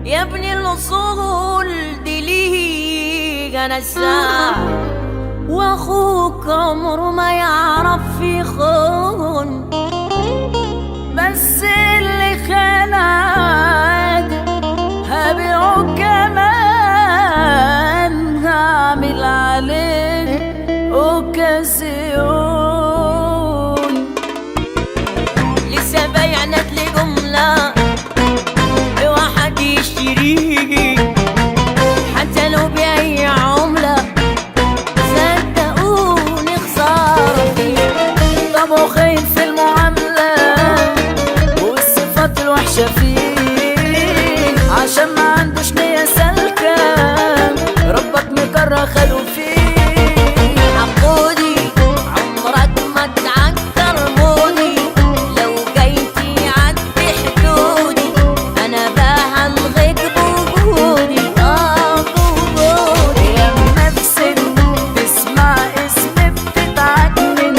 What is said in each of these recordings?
يا ابن الأصول دي ليه جنسة، واخوك عمره ما يعرف في خون، بس اللي خلعك هبيعه كمان، هعمل عليك اوكازيون. لسه بايعنات لجملة واحد يشتريه حتى لو بأي عملة، صدقوني خسارة فيه. طبعه خاين في المعاملة والصفات الوحشة فيه، عشان ما عندوش نية سالكة ربك مكره خلو فيه. عقودي عمرك ما تعكر مودي، لو جاي تعدي حدودي انا بقى هلغيك بوجودي. بوجودي يا منفسن تسمع اسمي بتتعجنن،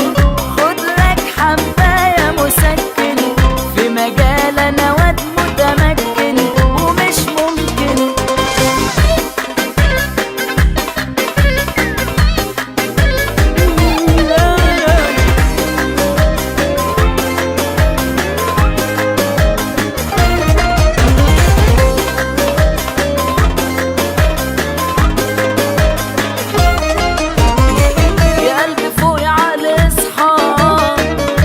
خد لك حباية مسكن في مجال انا واد متمكن ومش ممكن. يا قلبي فوق على اصحى،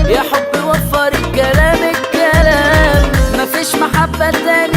يا حب وفر الكلام، مفيش محبة تاني